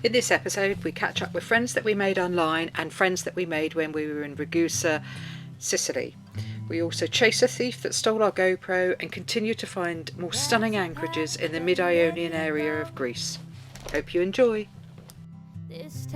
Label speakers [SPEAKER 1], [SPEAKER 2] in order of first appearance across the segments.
[SPEAKER 1] In this episode, we catch up with friends that we made online and friends that we made when we were in Ragusa, Sicily. We also chase a thief that stole our GoPro and continue to find more stunning anchorages in the mid-Ionian area of Greece. Hope you enjoy. This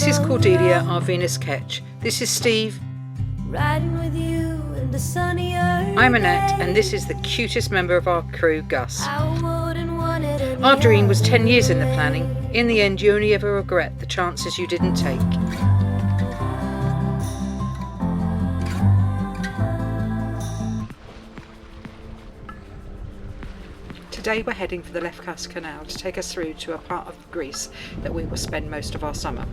[SPEAKER 1] is Cordelia, our Venus Ketch. This is Steve. Riding with you in the sunnier I'm Annette, and this is the cutest member of our crew, Gus. Our dream was 10 years in the planning. In the end, you only ever regret the chances you didn't take. Today we're heading for the Lefkas Canal to take us through to a part of Greece that we will spend most of our summer.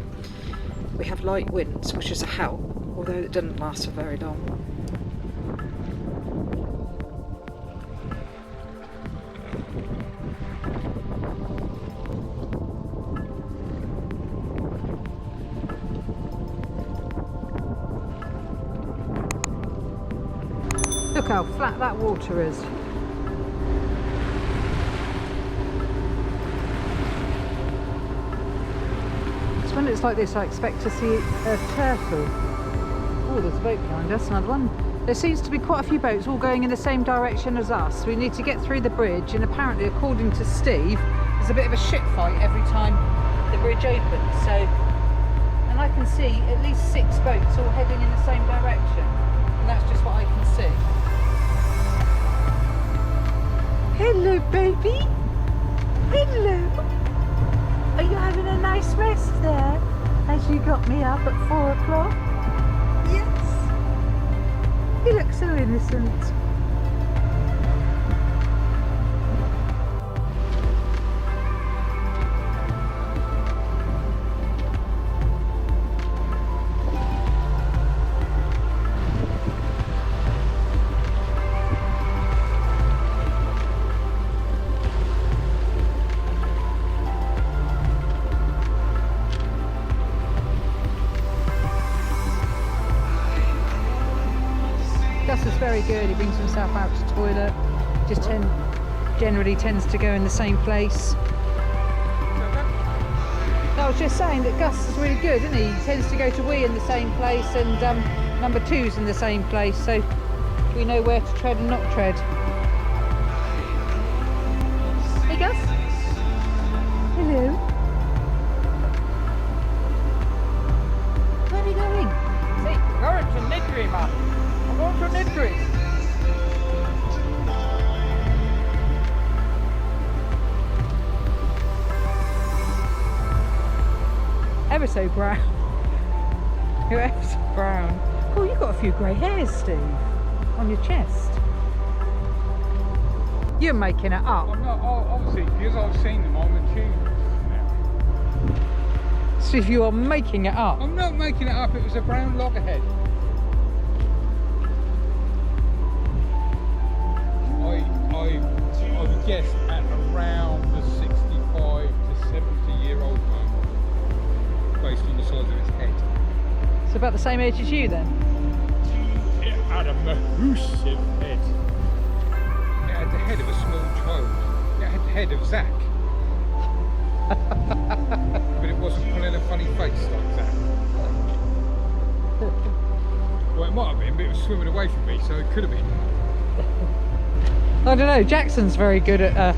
[SPEAKER 1] We have light winds, which is a help, although it doesn't last for very long. Look how flat that water is. When it's like this, I expect to see a turtle. Oh, there's a boat behind us, another one. There seems to be quite a few boats all going in the same direction as us. We need to get through the bridge, and apparently, according to Steve, there's a bit of a shit fight every time the bridge opens. So, and I can see at least 6 boats all heading in the same direction, and that's just what I can see. Hello, baby. Hello. Are you having a nice rest there as you got me up at 4 o'clock? Yes. You look so innocent. Gus is very good. He brings himself out to the toilet. Just generally tends to go in the same place. I was just saying that Gus is really good, isn't he? He tends to go to wee in the same place, and number 2's in the same place, so we know where to tread and not tread. Hey Gus. Hello. Where are you going?
[SPEAKER 2] See, we're going to Nidri, man. I'm going to Nidri.
[SPEAKER 1] Ever so brown. You're ever so brown. Oh, you've got a few grey hairs, Steve, on your chest. You're making it up.
[SPEAKER 2] I'm not, obviously, because I've seen them, I'm attuned now.
[SPEAKER 1] Steve, you are making it up.
[SPEAKER 2] I'm not making it up, it was a brown loggerhead. I would guess at around the 65 to 70-year-old mark, based on the size of its head.
[SPEAKER 1] It's about the same age as you then?
[SPEAKER 2] It had a massive head. It had the head of a small child. It had the head of Zach. But it wasn't pulling a funny face like Zach. Well, it might have been, but it was swimming away from me, so it could have been.
[SPEAKER 1] I don't know, Jackson's very good at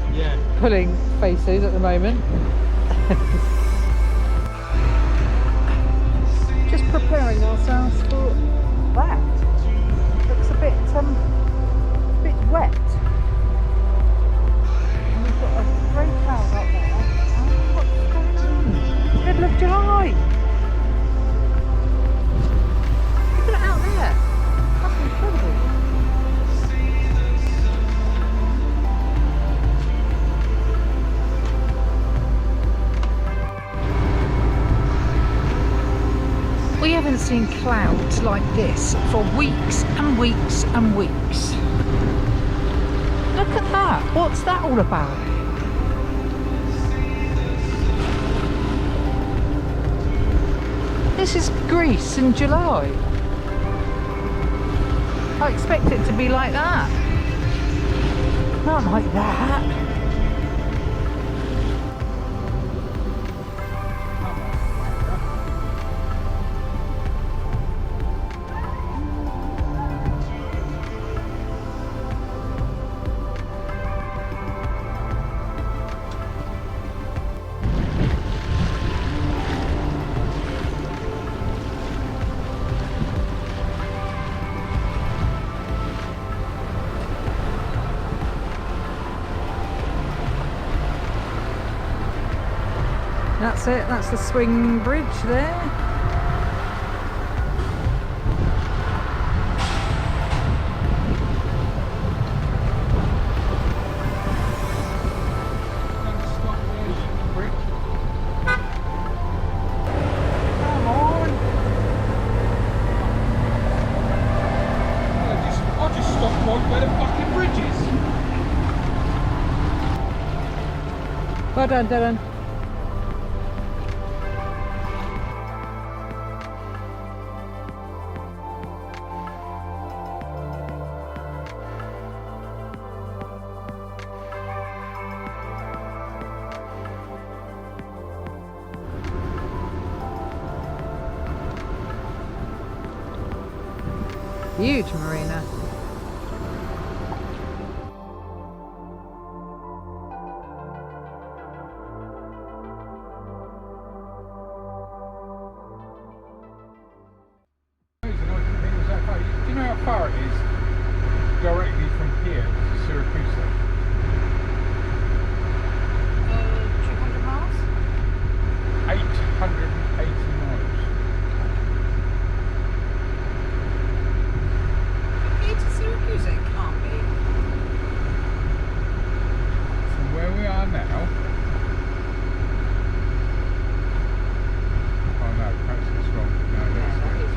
[SPEAKER 1] pulling faces at the moment. Just preparing ourselves for that. Looks a bit wet. And we've got a grey cloud up there. Oh, what's going on? Middle of July. Look at it out there. That's incredible. We haven't seen clouds like this for weeks and weeks and weeks. Look at that. What's that all about? This is Greece in July. I expect it to be like that. Not like that. That's it, that's the swing bridge there. Come on.
[SPEAKER 2] I'll just stop right where the fucking bridge is.
[SPEAKER 1] Well done, Dylan. Huge marina.
[SPEAKER 2] Do you know how far it is directly from here to Syracuse?
[SPEAKER 1] 200 miles?
[SPEAKER 2] 880 miles.
[SPEAKER 1] Here to Syracuse it can't be.
[SPEAKER 2] From where we are now. Oh no, perhaps it's wrong. No, that's good.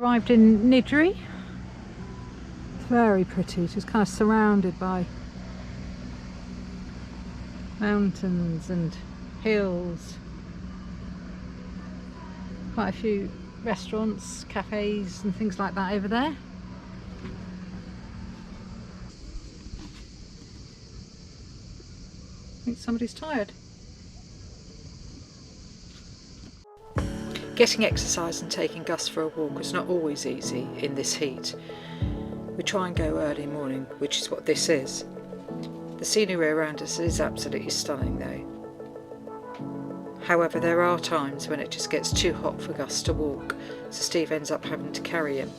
[SPEAKER 1] Arrived in Nidri. It's very pretty, just kind of surrounded by mountains and hills. Quite a few restaurants, cafes and things like that over there. I think somebody's tired. Getting exercise and taking Gus for a walk is not always easy in this heat. We try and go early morning, which is what this is. The scenery around us is absolutely stunning though. However, there are times when it just gets too hot for Gus to walk, so Steve ends up having to carry him.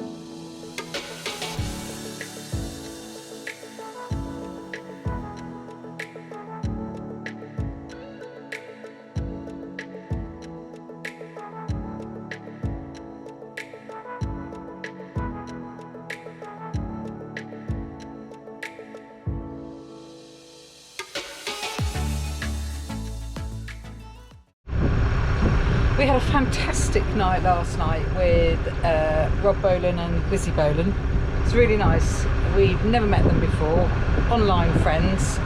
[SPEAKER 1] We had a fantastic night last night with Rob Bolan and Lizzie Bolan. It's really nice. We've never met them before, online friends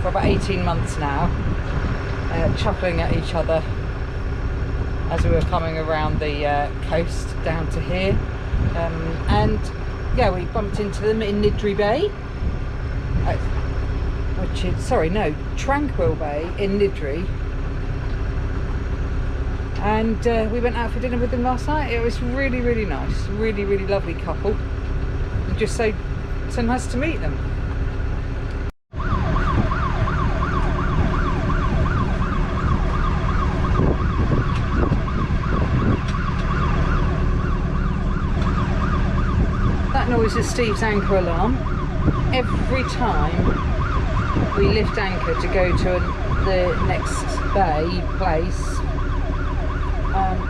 [SPEAKER 1] for about 18 months now, chuckling at each other as we were coming around the coast down to here. And yeah, we bumped into them in Nidri Bay, which is, sorry, no, Tranquil Bay in Nidri. And we went out for dinner with them last night. It was really, really nice. Really, really lovely couple. And just so nice to meet them. That noise is Steve's anchor alarm. Every time we lift anchor to go to the next bay place,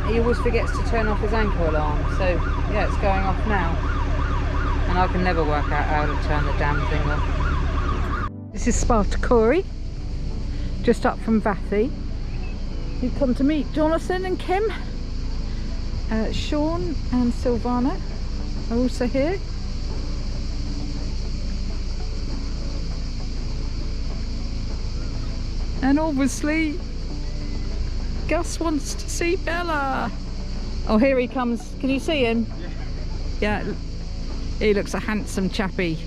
[SPEAKER 1] he always forgets to turn off his anchor alarm, so yeah, it's going off now, and I can never work out how to turn the damn thing off. This is Spartakori, just up from Vathi. We've come to meet Jonathan and Kim. Sean and Silvana are also here. And obviously Gus wants to see Bella. Oh, here he comes. Can you see him? Yeah. Yeah, he looks a handsome chappy.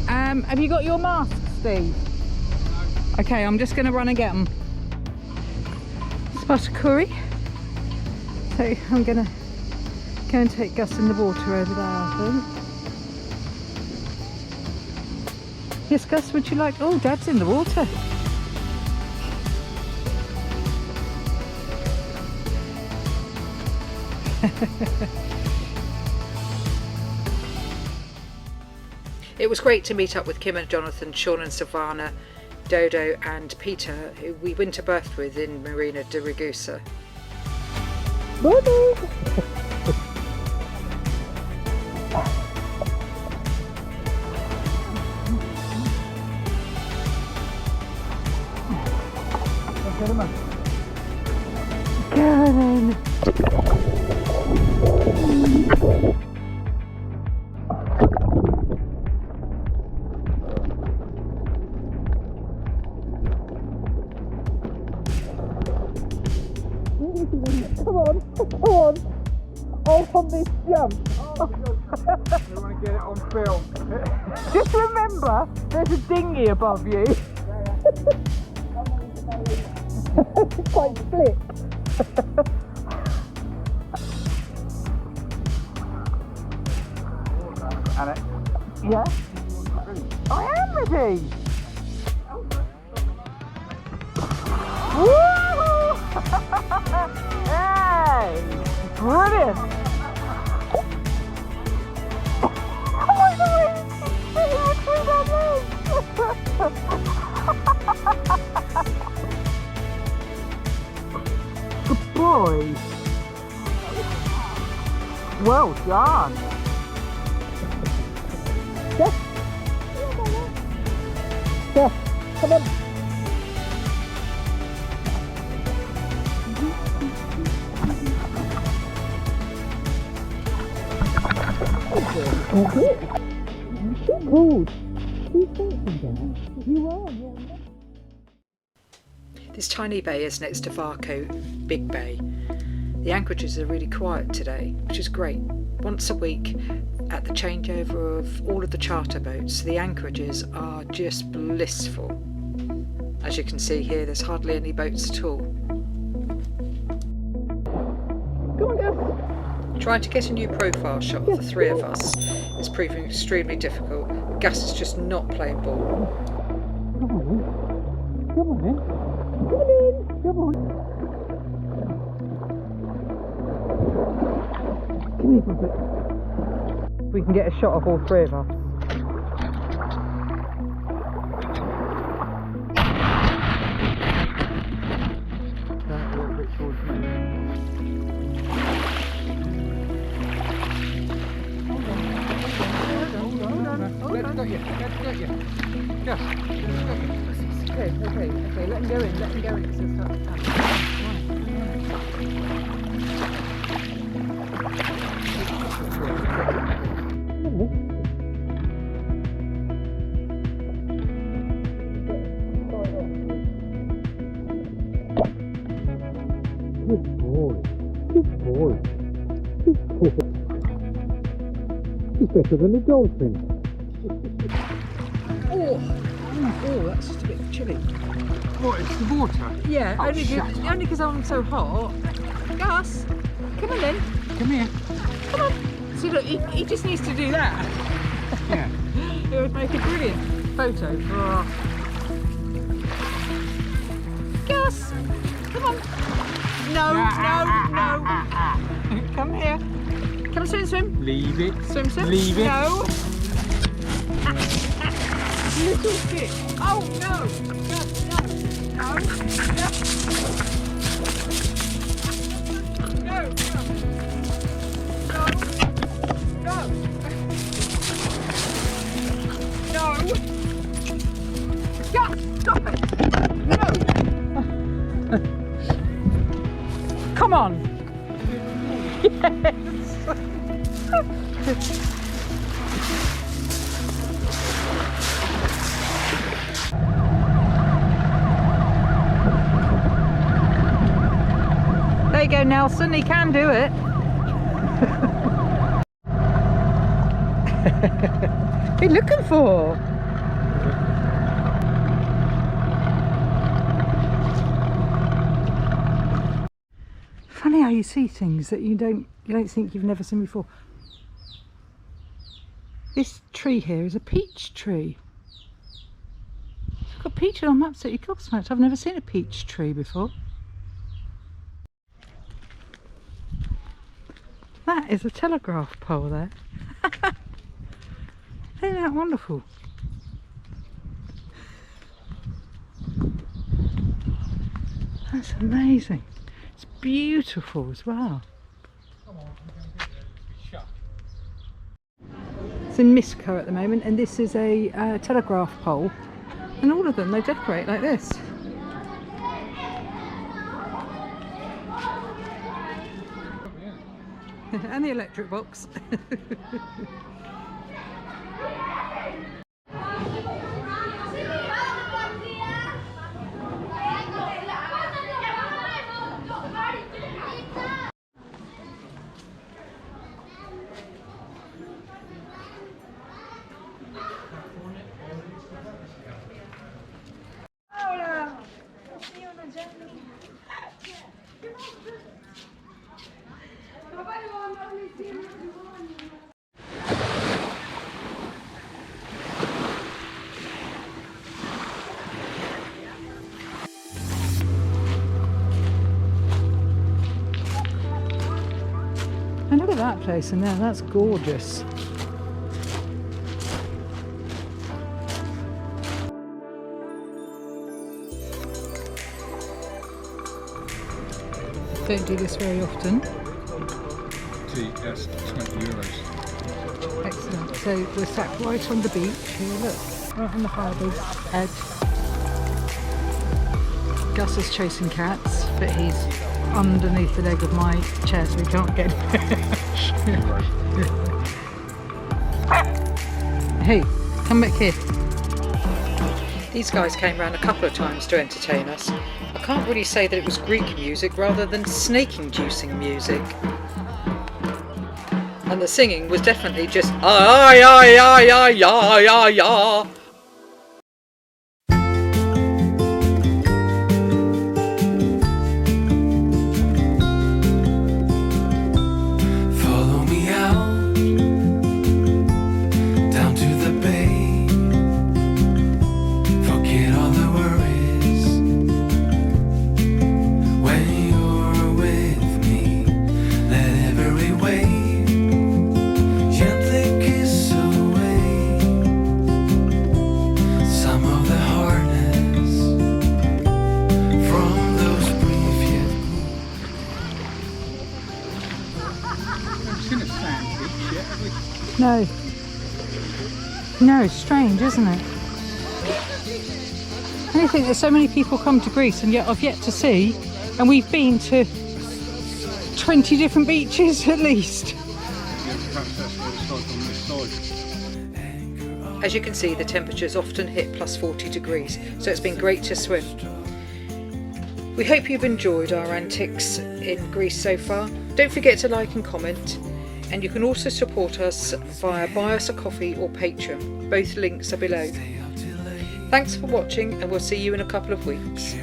[SPEAKER 1] Have you got your mask, Steve? No. Okay, I'm just going to run and get them. Spartakuri. So I'm going to go and take Gus in the water over there, I think. Yes, Gus, would you like... Oh, Dad's in the water. It was great to meet up with Kim and Jonathan, Sean and Savannah, Dodo and Peter, who we winter berthed with in Marina de Ragusa. Karen! Come on! Oh, on this jump!
[SPEAKER 2] We want to get it on film.
[SPEAKER 1] Just remember, there's a dinghy above you. It's quite split.
[SPEAKER 2] Annette.
[SPEAKER 1] Yeah? I am ready! Woo! Hey! Brilliant! Oh my God! Good boy! Well done! Yes! Yes! Come on! Good. You are. This tiny bay is next to Varco Big Bay. The anchorages are really quiet today, which is great. Once a week, at the changeover of all of the charter boats, the anchorages are just blissful. As you can see here, there's hardly any boats at all. Come on, Gus. Trying to get a new profile shot of the three of us is proving extremely difficult. Gus is just not playing ball.
[SPEAKER 2] Come on, come on in. Come on.
[SPEAKER 1] Come here for a bit. We can get a shot of all three of us.
[SPEAKER 2] Yes.
[SPEAKER 1] Okay, let him go in, because he'll start to
[SPEAKER 2] Good boy. He's better than a dolphin.
[SPEAKER 1] Oh, that's just a bit chilly.
[SPEAKER 2] What, it's the water?
[SPEAKER 1] Yeah,
[SPEAKER 2] Oh,
[SPEAKER 1] only because I'm so hot. Gus, come on then.
[SPEAKER 2] Come here.
[SPEAKER 1] Come on. See, look, he just needs to do that.
[SPEAKER 2] Yeah.
[SPEAKER 1] It would make a brilliant photo for our... Gus, come on. No. Come here. Come on, swim.
[SPEAKER 2] Leave it.
[SPEAKER 1] Swim.
[SPEAKER 2] Leave it.
[SPEAKER 1] No. Little stick. Oh no. No. Gus, stop it. No. Come on. Yes. There you go, Nelson, he can do it. What are you looking for? Funny how you see things that you don't think you've never seen before. This tree here is a peach tree. It's got peaches on them, absolutely gobsmacked. I've never seen a peach tree before. That is a telegraph pole there. Isn't that wonderful? That's amazing. It's beautiful as well.
[SPEAKER 2] Come on, we're going to get there. It's shut.
[SPEAKER 1] It's in Misco at the moment, and this is a telegraph pole, and all of them they decorate like this. And the electric box. And look at that place in there, that's gorgeous. Don't do this very often.
[SPEAKER 2] See, that's 20 euros.
[SPEAKER 1] Excellent. So we're sat right on the beach here, look, right on the harbour's edge. Gus is chasing cats, but he's underneath the leg of my chair so we can't get Hey, come back here. These guys came round a couple of times to entertain us. I can't really say that it was Greek music rather than snake-inducing music. And the singing was definitely just ay ay ay ay ay ay ay. No. No, it's strange, isn't it? And I think there's so many people come to Greece and yet I've yet to see, and we've been to 20 different beaches at least. As you can see, the temperatures often hit plus 40 degrees, so it's been great to swim. We hope you've enjoyed our antics in Greece so far. Don't forget to like and comment. And you can also support us via Buy Us a Coffee or Patreon. Both links are below. Thanks for watching, and we'll see you in a couple of weeks.